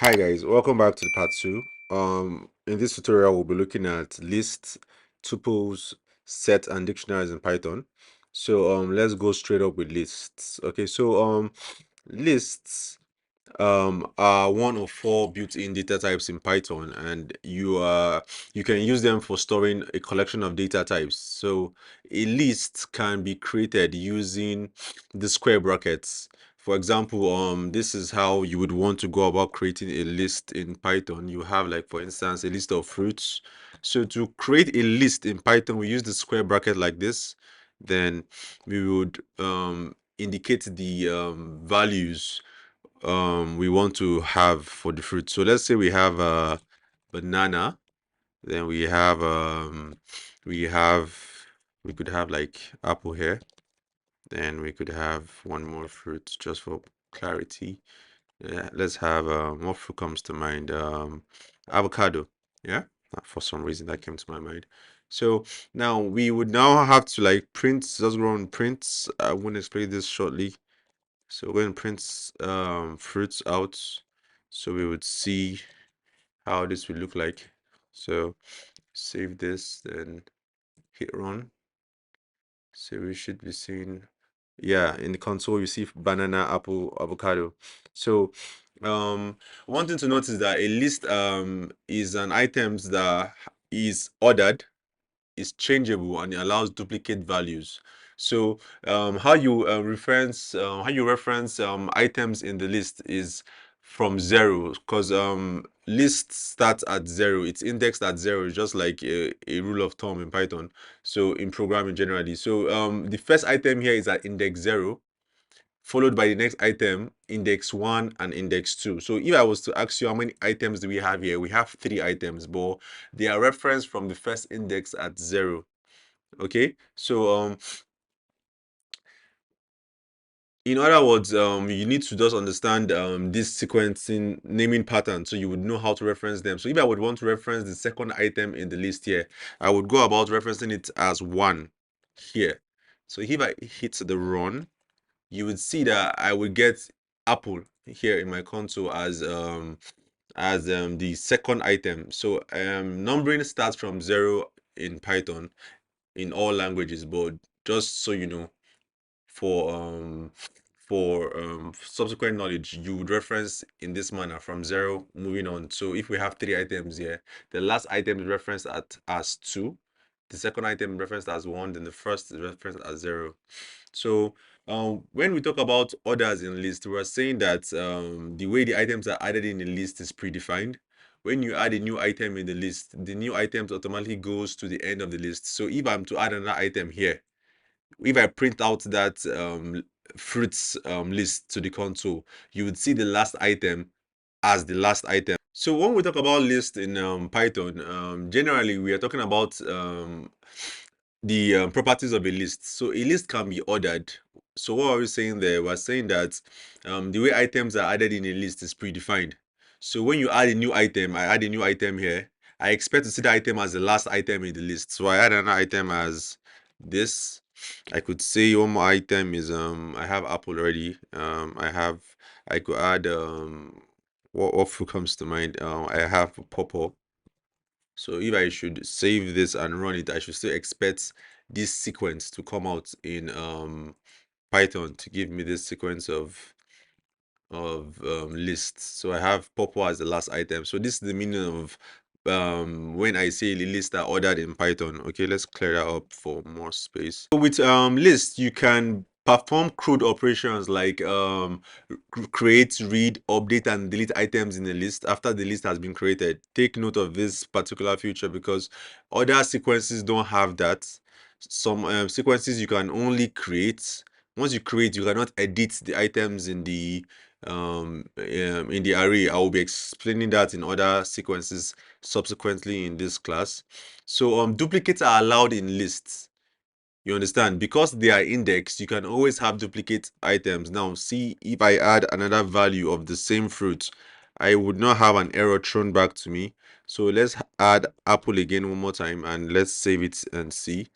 Hi guys, welcome back to the part 2. In this tutorial we'll be looking at lists, tuples, sets and dictionaries in Python. So let's go straight up with lists. Okay, so lists are one of four built-in data types in Python, and you can use them for storing a collection of data types. So a list can be created using the square brackets. For example, this is how you would want to go about creating a list in Python. You have, like, for instance, a list of fruits. So to create a list in Python, we use the square bracket like this. Then we would indicate the values we want to have for the fruit. So let's say we have a banana, then we could have like apple here, then we could have one more fruit just for clarity. Yeah, let's have what fruit comes to mind? Avocado. Yeah, for some reason that came to my mind. So now we would now have to like print, just go on print. I will explain this shortly. So we're going to print fruits out, so we would see how this would look like. So save this, then hit run. So we should be seeing, yeah, in the console you see banana, apple, avocado. So one thing to notice is that a list is an items that is ordered, is changeable, and it allows duplicate values. So how you reference items in the list is from zero, because list starts at zero, it's indexed at zero, just like a rule of thumb in Python, so in programming generally. So the first item here is at index 0, followed by the next item, index 1 and index 2. So if I was to ask you how many items do we have here, we have 3 items, but they are referenced from the first index at 0. Okay, so in other words, you need to just understand this sequencing naming pattern, so you would know how to reference them. So if I would want to reference the second item in the list here, I would go about referencing it as 1 here. So if I hit the run, you would see that I would get apple here in my console as the second item. So numbering starts from 0 in Python in all languages, but just so you know, for subsequent knowledge, you would reference in this manner from 0 moving on. So if we have 3 items here, the last item is referenced as 2, the second item is referenced as 1, then the first is referenced as 0. So when we talk about orders in list, we're saying that the way the items are added in the list is predefined. When you add a new item in the list, the new item automatically goes to the end of the list. So if I'm to add another item here, if I print out that fruits list to the console, you would see the last item as the last item. So when we talk about list in Python, generally we are talking about the properties of a list. So a list can be ordered. So what are we saying there? We're saying that the way items are added in a list is predefined. So when you add a new item, I add a new item here, I expect to see the item as the last item in the list. So I add another item as this. I could say one more item is I have apple already. I could add what fruit comes to mind? I have purple. So if I should save this and run it, I should still expect this sequence to come out in Python to give me this sequence of lists. So I have purple as the last item. So this is the meaning of when I say the lists are ordered in Python. Okay, let's clear that up for more space. So with lists, you can perform CRUD operations like create, read, update, and delete items in the list after the list has been created. Take note of this particular feature because other sequences don't have that. Some sequences you can only create. Once you create, you cannot edit the items in the array. I will be explaining that in other sequences subsequently in this class. So duplicates are allowed in lists. You understand? Because they are indexed, you can always have duplicate items. Now, see, if I add another value of the same fruit, I would not have an error thrown back to me. So let's add apple again one more time and let's save it and see.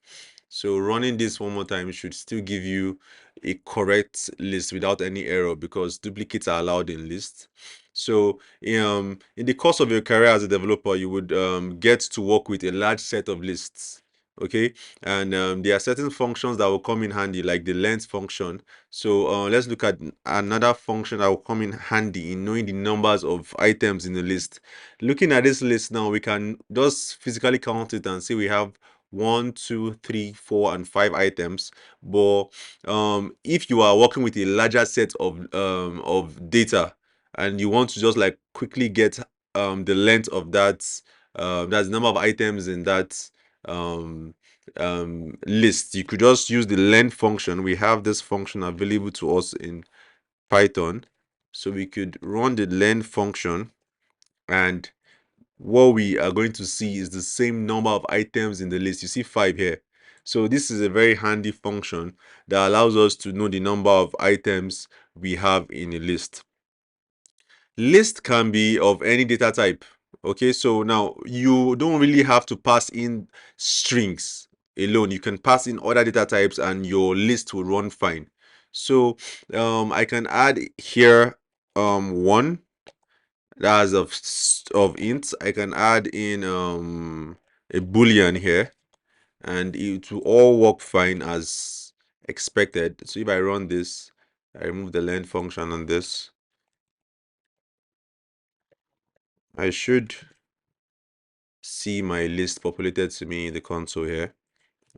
So running this one more time should still give you a correct list without any error, because duplicates are allowed in lists. So in the course of your career as a developer, you would get to work with a large set of lists. Okay, and there are certain functions that will come in handy, like the length function. So let's look at another function that will come in handy in knowing the numbers of items in the list. Looking at this list now, we can just physically count it and see we have 1, 2, 3, 4, and 5 items. But if you are working with a larger set of data, and you want to just like quickly get the length of that, that's the number of items in that um list, you could just use the length function. We have this function available to us in Python, so we could run the length function, and what we are going to see is the same number of items in the list. You see 5 here. So this is a very handy function that allows us to know the number of items we have in a list. List can be of any data type. Okay, so now you don't really have to pass in strings alone. You can pass in other data types and your list will run fine. So I can add here 1, that's of int. I can add in a boolean here, and it will all work fine as expected. So if I run this, I remove the length function on this, I should see my list populated to me in the console here.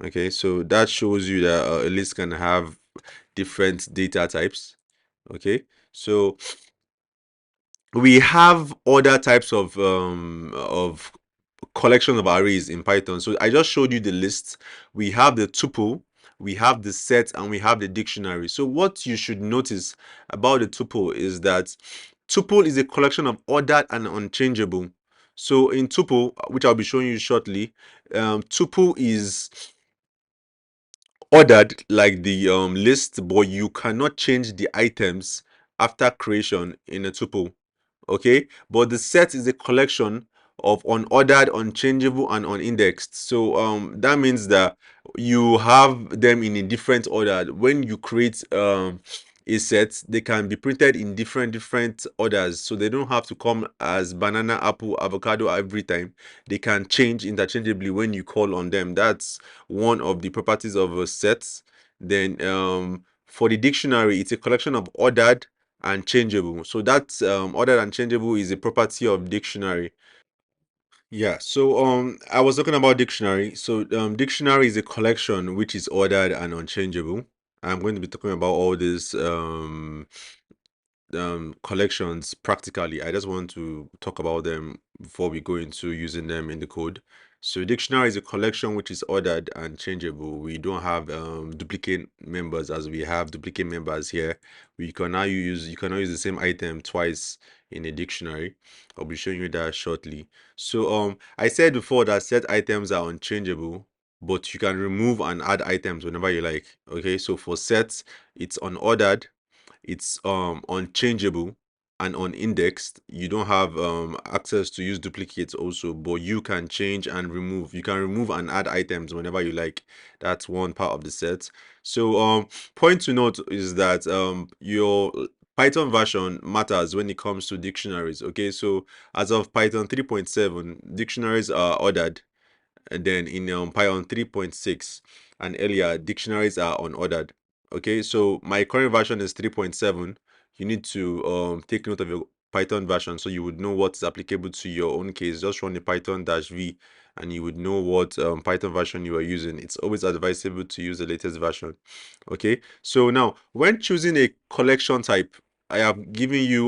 Okay, so that shows you that a list can have different data types. Okay, so we have other types of collection of arrays in Python. So I just showed you the list. We have the tuple, we have the set, and we have the dictionary. So what you should notice about the tuple is that tuple is a collection of ordered and unchangeable. So in tuple, which I'll be showing you shortly, tuple is ordered like the list, but you cannot change the items after creation in a tuple. Okay, but the set is a collection of unordered, unchangeable, and unindexed. So that means that you have them in a different order. When you create a set, they can be printed in different orders, so they don't have to come as banana, apple, avocado every time. They can change interchangeably when you call on them. That's one of the properties of a set. Then for the dictionary, it's a collection of ordered and changeable. So that's ordered and changeable is a property of dictionary. Yeah, so I was talking about dictionary. So dictionary is a collection which is ordered and unchangeable. I'm going to be talking about all these collections practically. I just want to talk about them before we go into using them in the code. So dictionary is a collection which is ordered and changeable. We don't have duplicate members as we have duplicate members here. We can now use you cannot use the same item twice in a dictionary. I'll be showing you that shortly. So I said before that set items are unchangeable, but you can remove and add items whenever you like. Okay, so for sets, it's unordered, it's unchangeable, and unindexed. You don't have access to use duplicates also, but you can change and remove. You can remove and add items whenever you like. That's one part of the set. So point to note is that your Python version matters when it comes to dictionaries. Okay, so as of Python 3.7, dictionaries are ordered, and then in Python 3.6 and earlier, dictionaries are unordered. Okay, so my current version is 3.7. You need to take note of your Python version so you would know what's applicable to your own case. Just run the python-v and you would know what Python version you are using. It's always advisable to use the latest version. Okay, so now when choosing a collection type, I have given you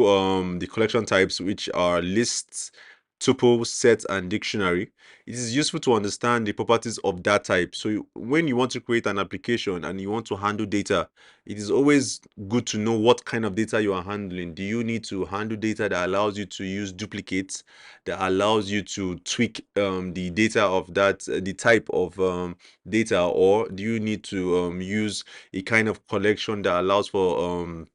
the collection types, which are lists, tuple, set, and dictionary. It is useful to understand the properties of that type. So when you want to create an application and you want to handle data, it is always good to know what kind of data you are handling. Do you need to handle data that allows you to use duplicates, that allows you to tweak the data of that, the type of data, or do you need to use a kind of collection that allows for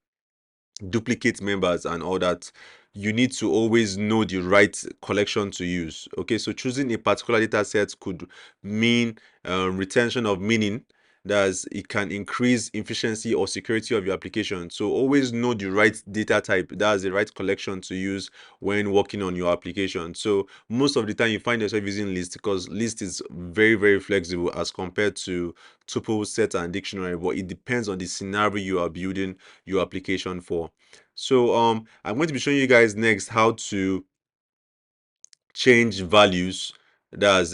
duplicate members and all that? You need to always know the right collection to use. Okay, so choosing a particular data set could mean retention of meaning, That's it can increase efficiency or security of your application. So always know the right data type, that's the right collection to use when working on your application. So most of the time you find yourself using list because list is very, very flexible as compared to tuple, set, and dictionary, but it depends on the scenario you are building your application for. So I'm going to be showing you guys next how to change values. That's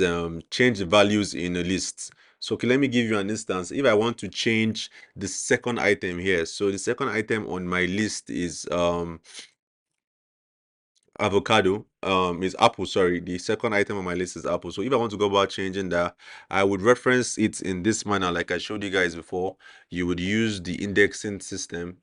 change the values in a list. So okay, let me give you an instance. If I want to change the second item here, so the second item on my list is apple. Sorry, the second item on my list is apple. So if I want to go about changing that, I would reference it in this manner like I showed you guys before. You would use the indexing system,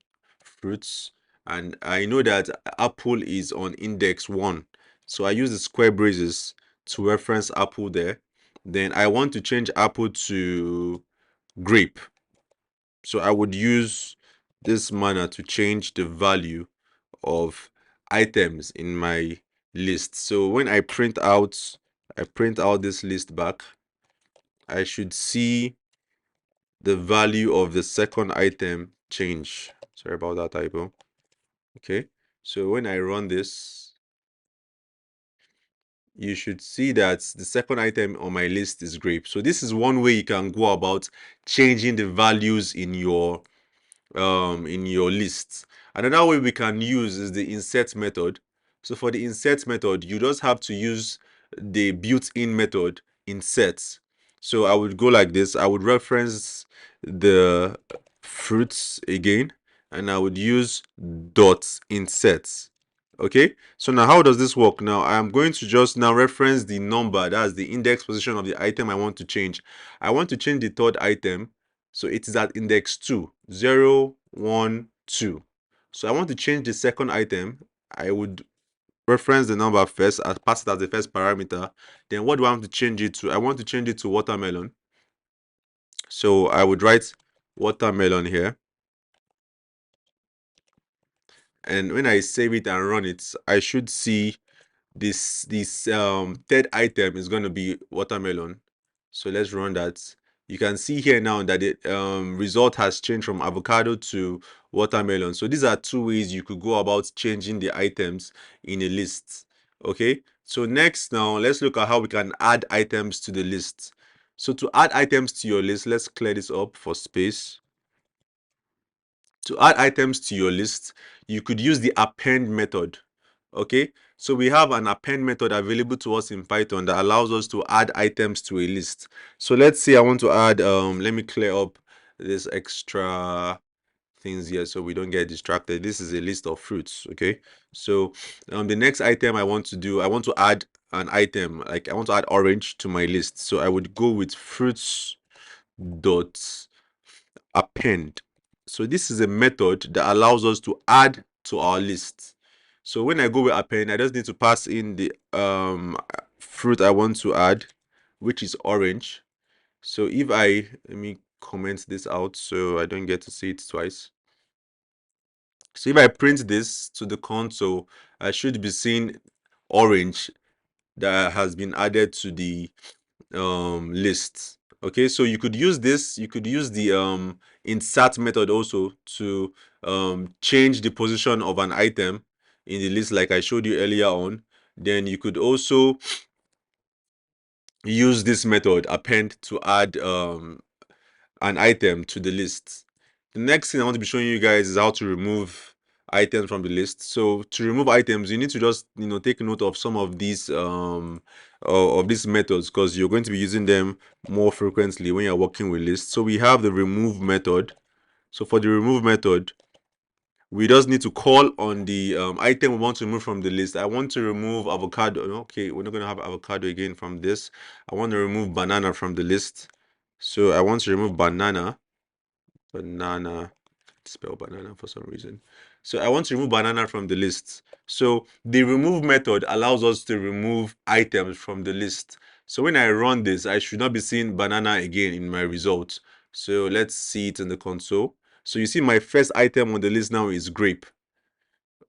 fruits, and I know that apple is on index 1, so I use the square braces to reference apple there. Then I want to change apple to grape, so I would use this manner to change the value of items in my list. So when I print out this list back, I should see the value of the second item change. Sorry about that typo. Okay, so when I run this, you should see that the second item on my list is grape. So this is one way you can go about changing the values in your lists. Another way we can use is the insert method. So for the insert method, you just have to use the built-in method insert. So I would go like this. I would reference the fruits again, and I would use dot insert. Okay, so now how does this work? Now I'm going to just now reference the number, that's the index position of the item I want to change. I want to change the third item, so it is at index 2, 0, 1, 2. So I want to change the second item. I would reference the number first, I pass it as the first parameter. Then what do I want to change it to? I want to change it to watermelon. So I would write watermelon here. And when I save it and run it, I should see this third item is going to be watermelon. So let's run that. You can see here now that the result has changed from avocado to watermelon. So these are two ways you could go about changing the items in a list. Okay, so next, now let's look at how we can add items to the list. So to add items to your list, let's clear this up for space. To add items to your list, you could use the append method. Okay, so we have an append method available to us in Python that allows us to add items to a list. So let's say I want to add, let me clear up this extra things here so we don't get distracted. This is a list of fruits. Okay, so the next item I want to do, I want to add an item, like I want to add orange to my list. So I would go with fruits dot append. So this is a method that allows us to add to our list. So when I go with append, I just need to pass in the fruit I want to add, which is orange. So if let me comment this out so I don't get to see it twice. So if I print this to the console, I should be seeing orange that has been added to the list. Okay, so you could use this, you could use the insert method also to change the position of an item in the list like I showed you earlier on. Then you could also use this method append to add an item to the list. The next thing I want to be showing you guys is how to remove items from the list. So to remove items, you need to just take note of some of these methods because you're going to be using them more frequently when you're working with lists. So we have the remove method. So for the remove method, we just need to call on the item we want to remove from the list. I want to remove avocado. Okay, we're not going to have avocado again from this. I want to remove banana from the list. So I want to remove banana, spell banana for some reason. So I want to remove banana from the list. So the remove method allows us to remove items from the list. So when I run this, I should not be seeing banana again in my results. So let's see it in the console. So you see my first item on the list now is grape.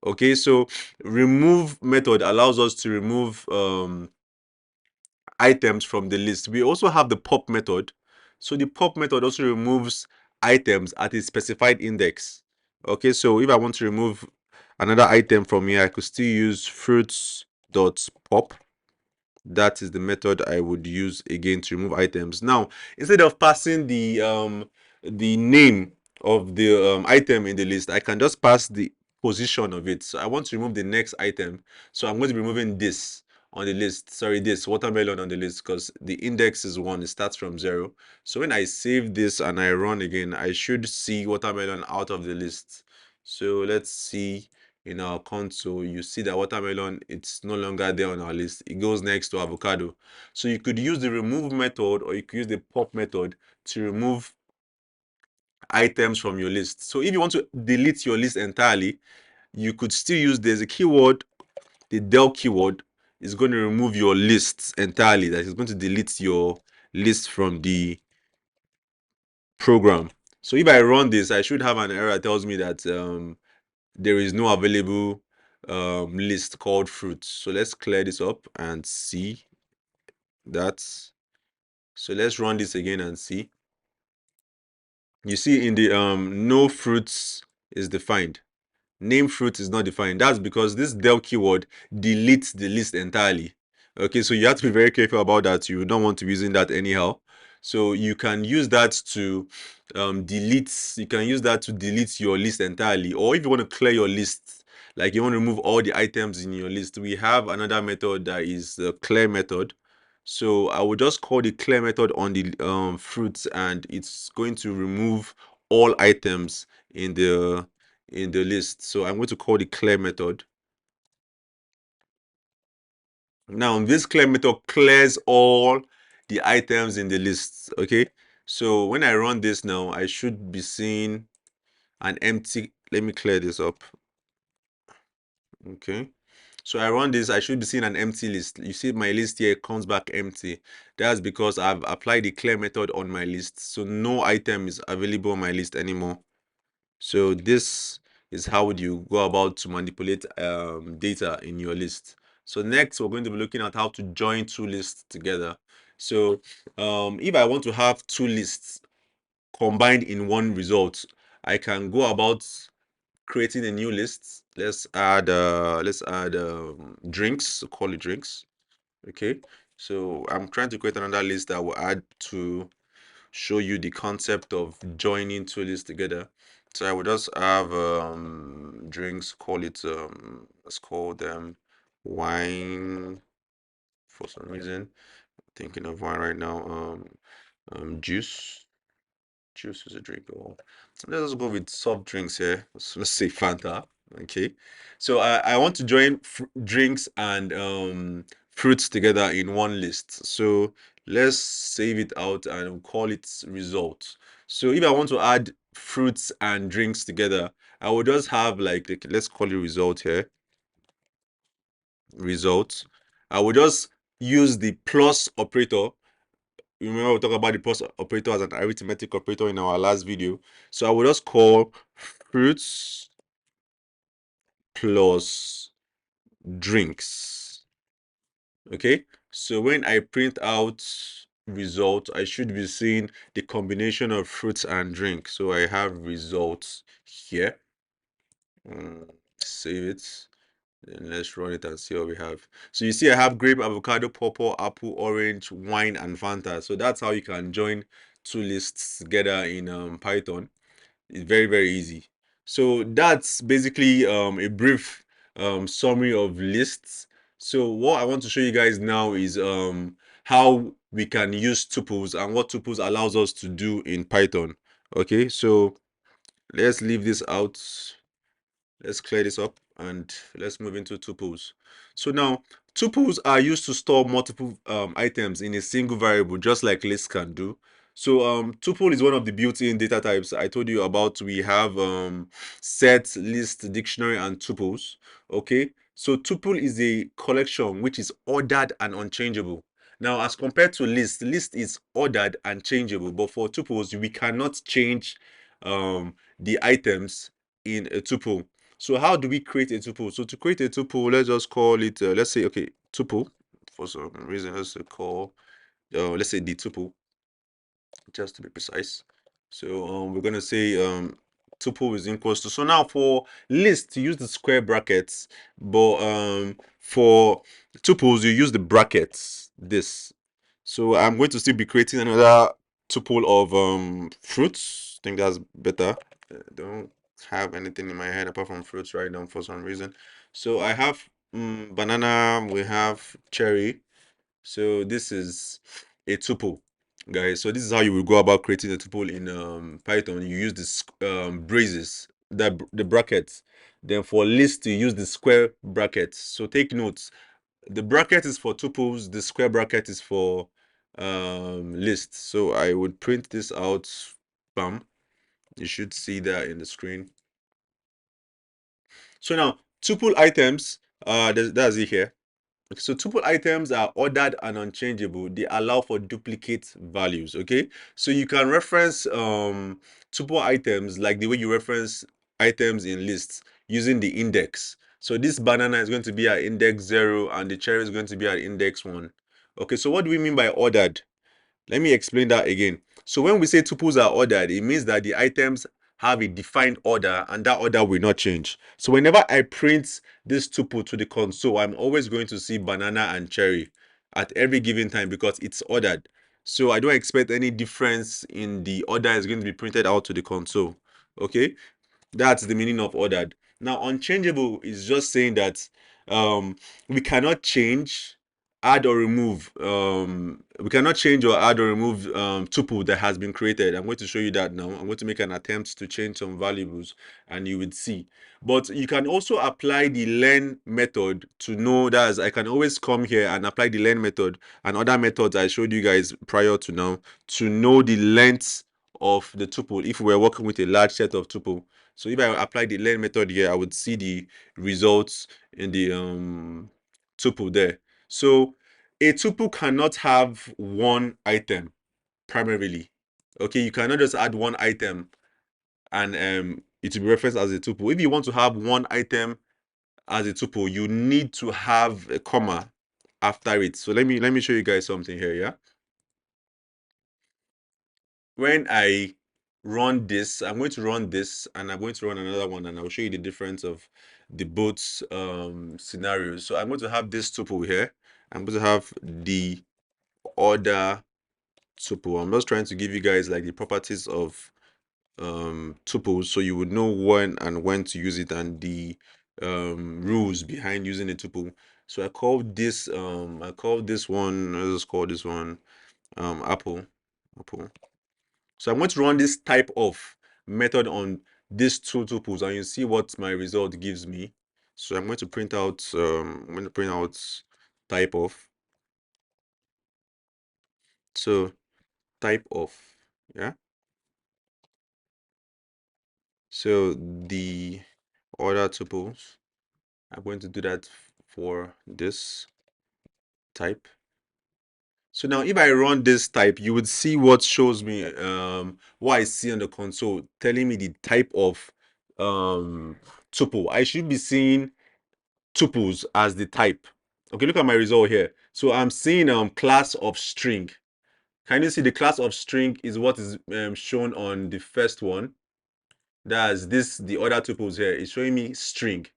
Okay, so remove method allows us to remove items from the list. We also have the pop method. So the pop method also removes items at a specified index. Okay, so if I want to remove another item from here, I could still use fruits dot pop. That is the method I would use again to remove items. Now, instead of passing the name of the item in the list, I can just pass the position of it. So I want to remove the next item, so I'm going to be removing this on the list. Sorry, this watermelon on the list, because the index is 1. It starts from 0. So when I save this and I run again, I should see watermelon out of the list. So let's see. In our console, you see that watermelon, it's no longer there on our list. It goes next to avocado. So you could use the remove method, or you could use the pop method to remove items from your list. So if you want to delete your list entirely, you could still use, there's a keyword, the del keyword is going to remove your lists entirely. That is going to delete your list from the program. So if I run this, I should have an error that tells me that there is no available list called fruits. So let's clear this up and see that. So let's run this again and see. You see in the no fruits is defined. Name fruit is not defined. That's because this del keyword deletes the list entirely. Okay, so you have to be very careful about that. You don't want to be using that anyhow. So you can use that to delete. You can use that to delete your list entirely. Or if you want to clear your list, like you want to remove all the items in your list, we have another method that is the clear method. So I will just call the clear method on the fruits, and it's going to remove all items in the list. So I'm going to call the clear method. Now this clear method clears all the items in the list. Okay, so when I run this now, I should be seeing an empty. Let me clear this up. Okay, so I run this, I should be seeing an empty list. You see my list here comes back empty. That's because I've applied the clear method on my list, so no item is available on my list anymore. So this is how you go about to manipulate data in your list. So next, we're going to be looking at how to join two lists together. So if I want to have two lists combined in one result, I can go about creating a new list. Let's add drinks, call it drinks. Okay, so I'm trying to create another list that will add to show you the concept of joining two lists together. So I would just have drinks, call it let's call them wine for some reason. I'm thinking of wine right now. Juice. Juice is a drink. Or let's go with soft drinks here. Let's say Fanta. Okay. So I want to join drinks and fruits together in one list. So let's save it out and we'll call it results. So if I want to add fruits and drinks together, I will just have like let's call it result here. Results. I will just use the plus operator. Remember we talked about the plus operator as an arithmetic operator in our last video. So I will just call fruits plus drinks. Okay, so when I print out result, I should be seeing the combination of fruits and drink. So I have results here. Save it. Then let's run it and see what we have. So you see I have grape, avocado, pawpaw, apple, orange, wine, and Fanta. So that's how you can join two lists together in Python. It's very, very easy. So that's basically a brief summary of lists. So what I want to show you guys now is how we can use tuples and what tuples allows us to do in Python. Okay, so let's leave this out. Let's clear this up and let's move into tuples. So now, tuples are used to store multiple items in a single variable, just like lists can do. So tuple is one of the built-in data types I told you about. We have set, list, dictionary, and tuples. Okay, so tuple is a collection which is ordered and unchangeable. Now, as compared to list is ordered and changeable, but for tuples, we cannot change the items in a tuple. So how do we create a tuple? So to create a tuple, let's just call it, let's say, okay, tuple. For some reason, let's say call, let's say the tuple. just to be precise. So we're gonna say tuple is equals to, so now for list you use the square brackets, but for tuples you use the brackets, this. So I'm going to still be creating another tuple of fruits. I think that's better. Don't have anything in my head apart from fruits right now for some reason. So I have banana, we have cherry. So this is a tuple, guys. So this is how you will go about creating a tuple in Python. You use this braces, the brackets. Then for list, you use the square brackets. So take notes. The bracket is for tuples. The square bracket is for list. So I would print this out. Bam. You should see that in the screen. So now tuple items. That's it here. So tuple items are ordered and unchangeable. They allow for duplicate values. Okay, so you can reference tuple items like the way you reference items in lists using the index. So this banana is going to be at index 0 and the cherry is going to be at index 1. Okay, so what do we mean by ordered? Let me explain that again. So when we say tuples are ordered, it means that the items have a defined order and that order will not change. So whenever I print this tuple to the console, I'm always going to see banana and cherry at every given time because it's ordered. So I don't expect any difference in the order is going to be printed out to the console. Okay, that's the meaning of ordered. Now, unchangeable is just saying that we cannot change, add or remove. We cannot change or add or remove tuple that has been created. I'm going to show you that now. I'm going to make an attempt to change some variables, and you would see. But you can also apply the learn method to know that I can always come here and apply the learn method and other methods I showed you guys prior to now to know the length of the tuple if we're working with a large set of tuple. So if I apply the learn method here, I would see the results in the tuple there. So a tuple cannot have one item primarily. Okay, you cannot just add one item and it will be referenced as a tuple. If you want to have one item as a tuple, you need to have a comma after it. So let me show you guys something here, yeah? When I run this, I'm going to run this and I'm going to run another one and I'll show you the difference of the both scenarios. So I'm going to have this tuple here. I'm going to have the order tuple. I'm just trying to give you guys like the properties of tuples so you would know when to use it and the rules behind using a tuple. So I call this one, let's just call this one apple. So I'm going to run this type of method on these two tuples and you see what my result gives me. So I'm going to print out type of. So type of, yeah. So the order tuples, I'm going to do that for this type. So now if I run this type, you would see what shows me what I see on the console telling me the type of tuple. I should be seeing tuples as the type. Okay, look at my result here. So I'm seeing class of string. Can you see the class of string is what is shown on the first one? That's this, the other tuples here is showing me string.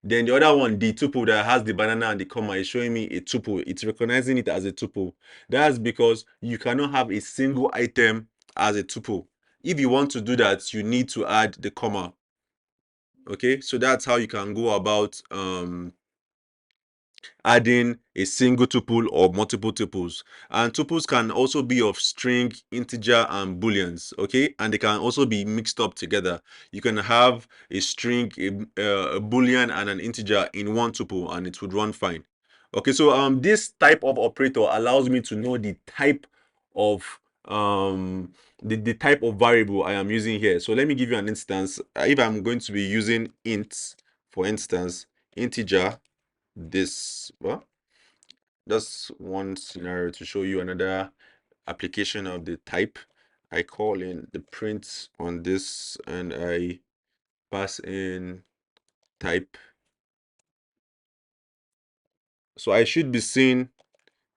Then the other one, the tuple that has the banana and the comma, is showing me a tuple. It's recognizing it as a tuple. That's because you cannot have a single item as a tuple. If you want to do that, you need to add the comma. Okay, so that's how you can go about adding a single tuple or multiple tuples. And tuples can also be of string, integer, and booleans. Okay, and they can also be mixed up together. You can have a string, a boolean, and an integer in one tuple, and it would run fine. Okay, so this type of operator allows me to know the type of the type of variable I am using here. So let me give you an instance. If I'm going to be using int, for instance, integer this, well, just one scenario to show you another application of the type. I call in the print on this and I pass in type. So I should be seeing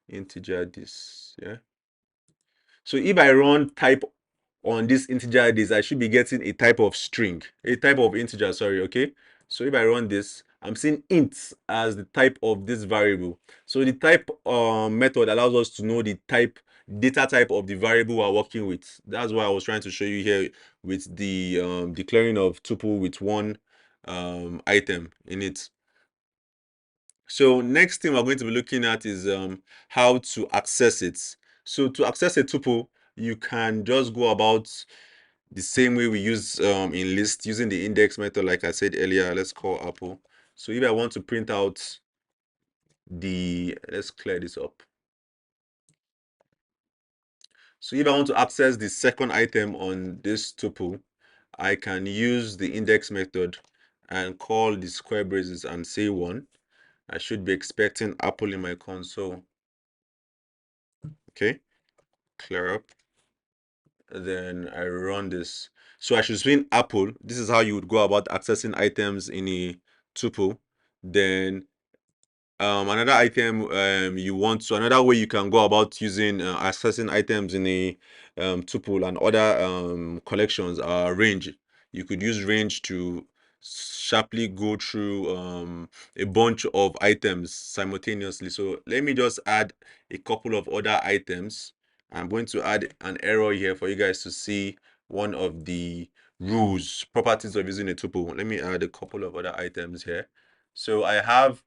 integer this, yeah. So if I run type on this integer IDs, I should be getting a type of string, a type of integer, sorry, okay? So if I run this, I'm seeing int as the type of this variable. So the type method allows us to know the type, data type of the variable we're working with. That's what I was trying to show you here with the declaring of tuple with one item in it. So next thing we're going to be looking at is how to access it. So to access a tuple, you can just go about the same way we use in list using the index method, like I said earlier. Let's call Apple. So if I want to print out the, let's clear this up. So if I want to access the second item on this tuple, I can use the index method and call the square braces and say 1. I should be expecting Apple in my console. Okay, clear up. Then I run this. So I should spin Apple. This is how you would go about accessing items in a tuple. Then another item you want to, another way you can go about using accessing items in a tuple and other collections are range. You could use range to sharply go through a bunch of items simultaneously. So let me just add a couple of other items. I'm going to add an arrow here for you guys to see one of the rules, properties of using a tuple. Let me add a couple of other items here. So I have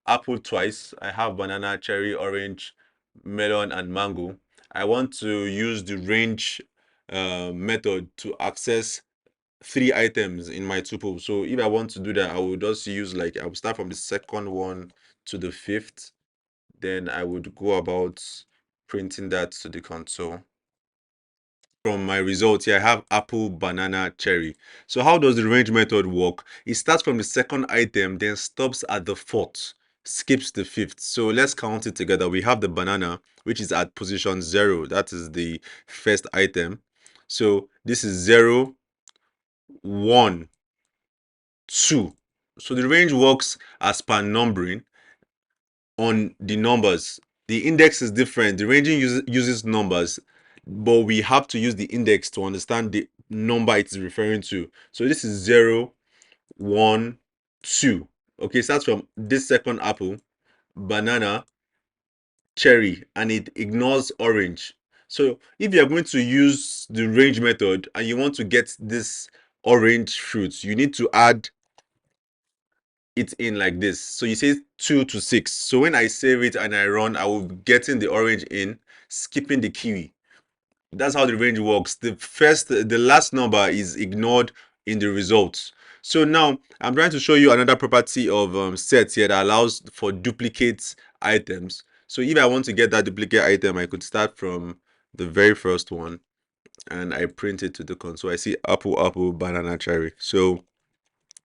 apple twice. I have banana, cherry, orange, melon, and mango. I want to use the range method to access 3 items in my tuple. So if I want to do that, I will just use, like, I will start from the second one to the 5th. Then I would go about printing that to the console. From my results here, I have apple, banana, cherry. So how does the range method work? It starts from the second item, then stops at the 4th, skips the 5th. So let's count it together. We have the banana, which is at position 0. That is the first item. So this is 0, 1, 2. So the range works as per numbering on the numbers. The index is different. The ranging uses numbers, but we have to use the index to understand the number it is referring to. So this is 0, 1, 2. Okay, starts from this second apple, banana, cherry, and it ignores orange. So if you're going to use the range method and you want to get this orange fruit, you need to add it in like this. So you say 2 to 6. So when I save it and I run, I will be getting the orange in, skipping the kiwi. That's how the range works. The last number is ignored in the results. So now I'm trying to show you another property of sets here that allows for duplicate items. So if I want to get that duplicate item, I could start from the very first one and I print it to the console. I see apple, apple, banana, cherry. So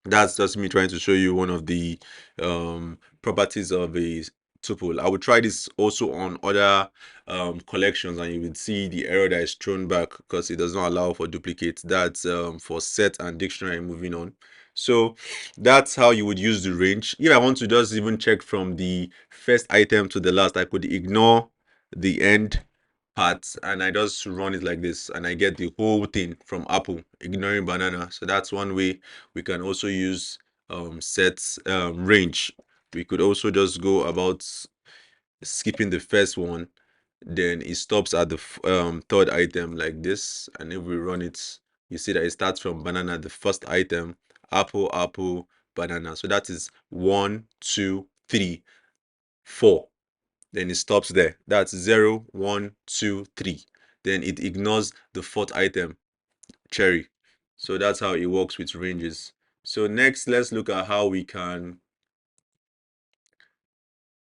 that's just me trying to show you one of the properties of a tuple. I would try this also on other collections and you would see the error that is thrown back because it does not allow for duplicates. That's for set and dictionary. Moving on. So that's how you would use the range. If I want to just even check from the first item to the last, I could ignore the end part and I just run it like this and I get the whole thing from apple, ignoring banana. So that's one way we can also use sets range. We could also just go about skipping the first one, then it stops at the third item like this, and if we run it, you see that it starts from banana, the first item, apple, apple, banana. So that is 1, 2, 3, 4. Then it stops there. That's 0, 1, 2, 3. Then it ignores the fourth item, cherry. So that's how it works with ranges. So next, let's look at how we can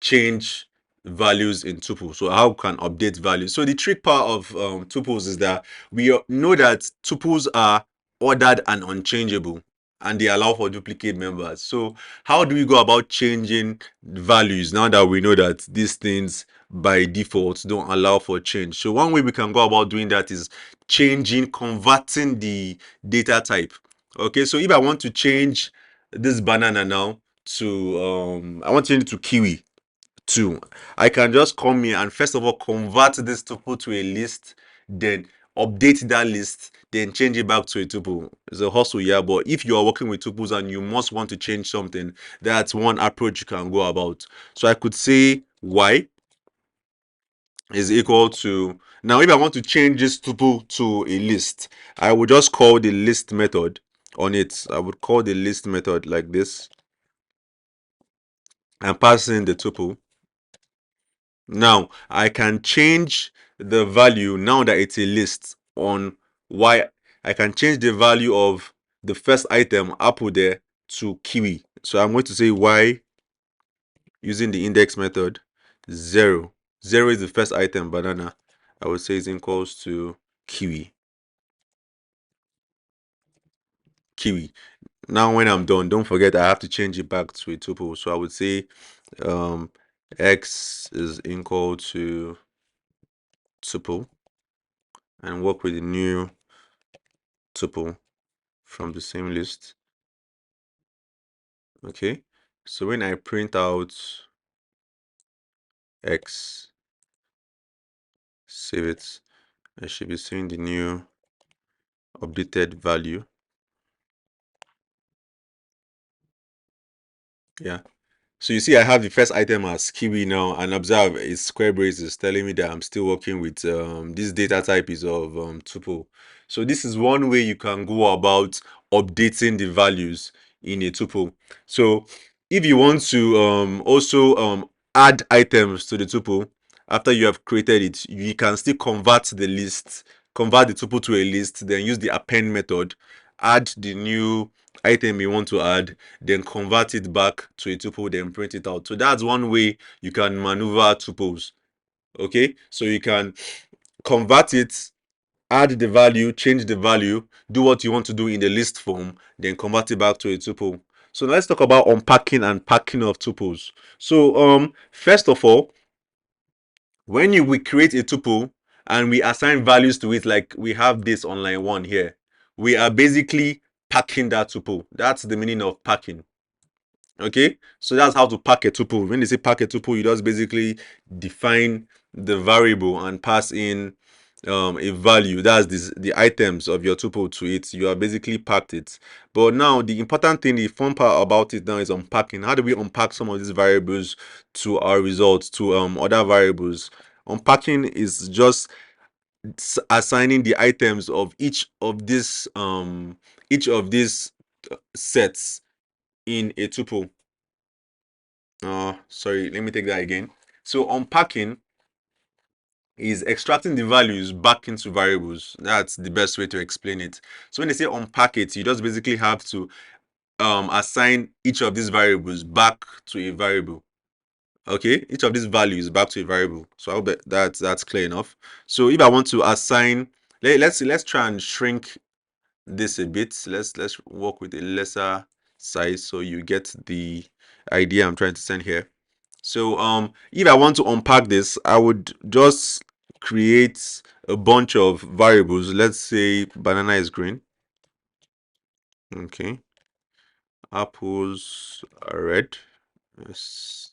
change values in tuples. So how we can update values. So the trick part of tuples is that we know that tuples are ordered and unchangeable and they allow for duplicate members. So how do we go about changing values now that we know that these things by default don't allow for change? So one way we can go about doing that is converting the data type. Okay, so if I want to change this banana now to I want to change it to kiwi 2, I can just come here and first of all convert this tuple to a list, then update that list, then change it back to a tuple. It's a hustle, yeah, but if you are working with tuples and you must want to change something, that's one approach you can go about. So I could say y is equal to, now if I want to change this tuple to a list, I would just call the list method on it. I would call the list method like this and pass in the tuple. Now I can change the value now that it's a list on y. I can change the value of the first item apple there to kiwi. So I'm going to say y using the index method 0. 0 is the first item, banana. I would say is equals to kiwi. Kiwi. Now when I'm done, don't forget I have to change it back to a tuple. So I would say um, x is equal to tuple and work with the new tuple from the same list. Okay, so when I print out x, save it, I should be seeing the new updated value. Yeah. So you see, I have the first item as kiwi now, and observe it's square braces telling me that I'm still working with this data type is of tuple. So this is one way you can go about updating the values in a tuple. So if you want to also add items to the tuple after you have created it, you can still convert the list, convert the tuple to a list, then use the append method, add the new item you want to add, then convert it back to a tuple, then print it out. So that's one way you can maneuver tuples. Okay, so you can convert it, add the value, change the value, do what you want to do in the list form, then convert it back to a tuple. So now let's talk about unpacking and packing of tuples. So first of all, when we create a tuple and we assign values to it, like we have this on line 1 here, we are basically packing that tuple. That's the meaning of packing. Okay, so that's how to pack a tuple. When they say pack a tuple, you just basically define the variable and pass in a value. That's the items of your tuple to it. You are basically packed it. But now the important thing, the fun part about it now is unpacking. How do we unpack some of these variables to our results, to other variables? Unpacking is just assigning the items of each of these sets in a tuple. Sorry, let me take that again. So unpacking is extracting the values back into variables. That's the best way to explain it. So when they say unpack it, you just basically have to assign each of these variables back to a variable. Okay, each of these values back to a variable. So I hope that's clear enough. So if I want to assign, let's try and shrink this a bit. Let's work with a lesser size so you get the idea I'm trying to send here. So if I want to unpack this, I would just create a bunch of variables. Let's say banana is green. Okay, apples are red. Yes.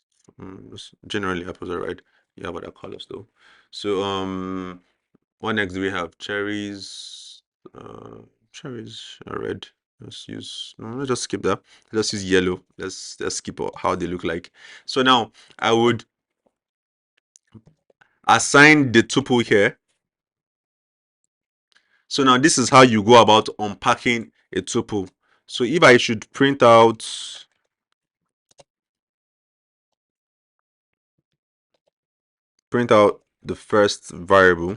Generally apples are red. You have other colors though. So what next do we have? Cherries. Cherries are red. Let's use, no, let's just skip that. Let's use yellow. Let's skip how they look like. So now I would assign the tuple here. So now this is how you go about unpacking a tuple. So if I should print out the first variable,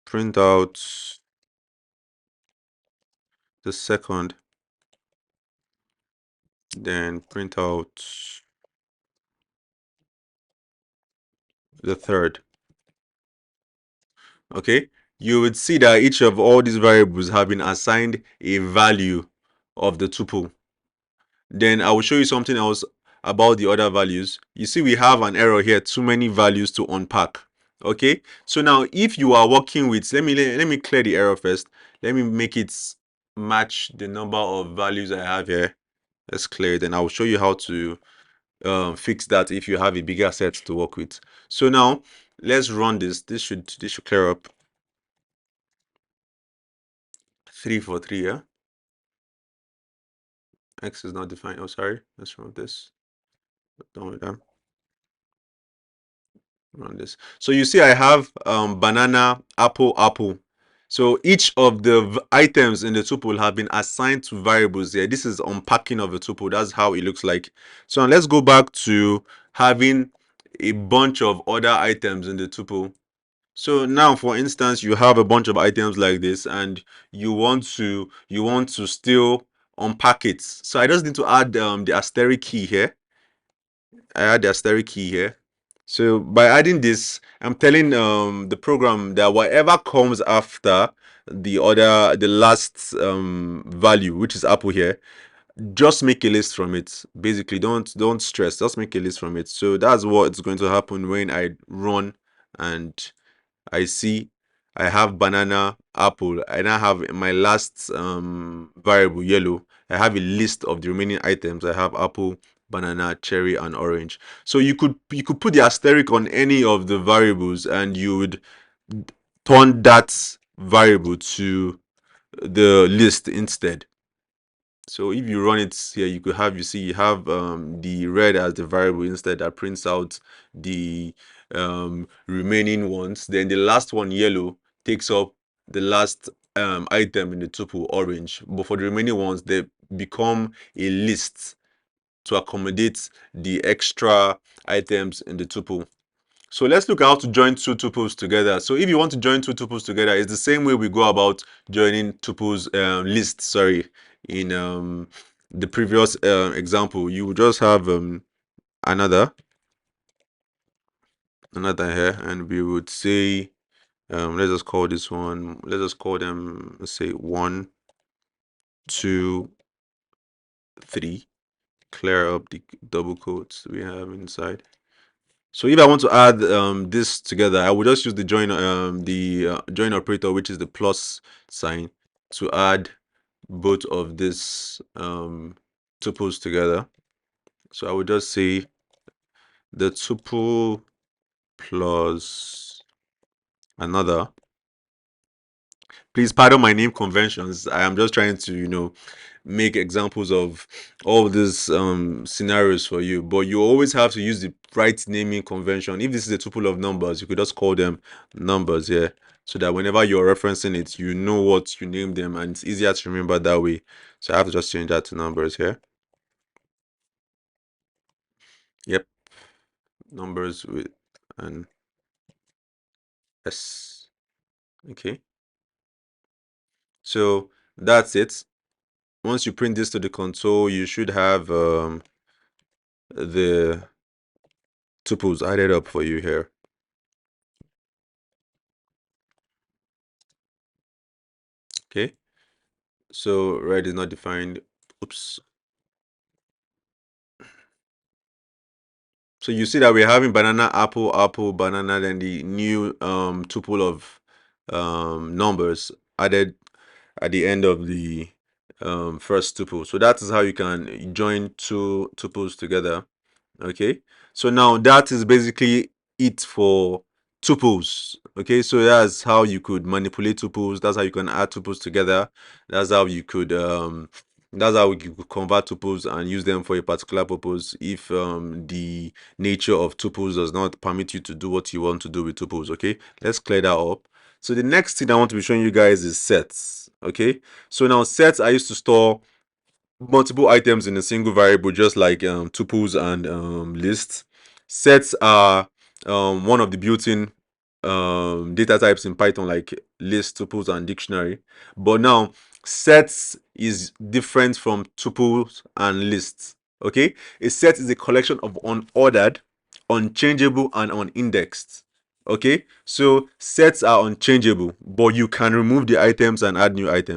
print out the second, then print out the third. Okay, you would see that each of all these variables have been assigned a value of the tuple. Then I will show you something else about the other values. You see we have an error here, too many values to unpack. Okay, so now if you are working with, let me clear the error first. Let me make it match the number of values I have here. Let's clear it, and I'll show you how to fix that if you have a bigger set to work with. So now let's run this. This should clear up. 3 for 3, yeah. X is not defined. Oh, sorry. Let's run this. Done with that. Run this. So you see, I have banana, apple, apple. So each of the items in the tuple have been assigned to variables here. This is unpacking of a tuple. That's how it looks like. So let's go back to having a bunch of other items in the tuple. So now, for instance, you have a bunch of items like this, and you want to still unpack it. So I just need to add the asterisk key here. I add the asterisk key here. So by adding this, I'm telling the program that whatever comes after the last value, which is apple here, just make a list from it. Basically, don't stress, just make a list from it. So that's what's going to happen when I run and I see I have banana, apple. I now have in my last variable yellow. I have a list of the remaining items. I have apple, banana, cherry, and orange. So you could put the asterisk on any of the variables, and you would turn that variable to the list instead. So if you run it here, you have the red as the variable instead that prints out the remaining ones. Then the last one, yellow, takes up the last item in the tuple, orange. But for the remaining ones, they become a list to accommodate the extra items in the tuple. So let's look at how to join two tuples together. So if you want to join two tuples together, it's the same way we go about joining tuples list. Sorry, in the previous example, you would just have another here, and we would say let's just call this one. Let's just call them. Let's say 1, 2, 3. Clear up the double quotes we have inside. So if I want to add this together, I will just use the join operator, which is the plus sign, to add both of these tuples together. So I would just say the tuple plus another. Please pardon my name conventions. I am just trying to, make examples of all these scenarios for you. But you always have to use the right naming convention. If this is a tuple of numbers, you could just call them numbers here, so that whenever you're referencing it, you know what you name them, and it's easier to remember that way. So I have to just change that to numbers here. Yep, numbers with an S. Okay, so that's it. Once you print this to the console, you should have the tuples added up for you here. Okay, so red is not defined. Oops. So you see that we're having banana, apple, apple, banana, then the new tuple of numbers added at the end of the first tuple. So that is how you can join two tuples together. Okay, so now that is basically it for tuples. Okay, so that's how you could manipulate tuples. That's how you can add tuples together. That's how you could convert tuples and use them for a particular purpose if the nature of tuples does not permit you to do what you want to do with tuples. Okay, let's clear that up. So the next thing I want to be showing you guys is sets. Okay, so now sets I used to store multiple items in a single variable, just like tuples and lists. Sets are one of the built-in data types in Python, like list, tuples, and dictionary. But now sets is different from tuples and lists. Okay, a set is a collection of unordered, unchangeable, and unindexed. Okay, so sets are unchangeable, but you can remove the items and add new items.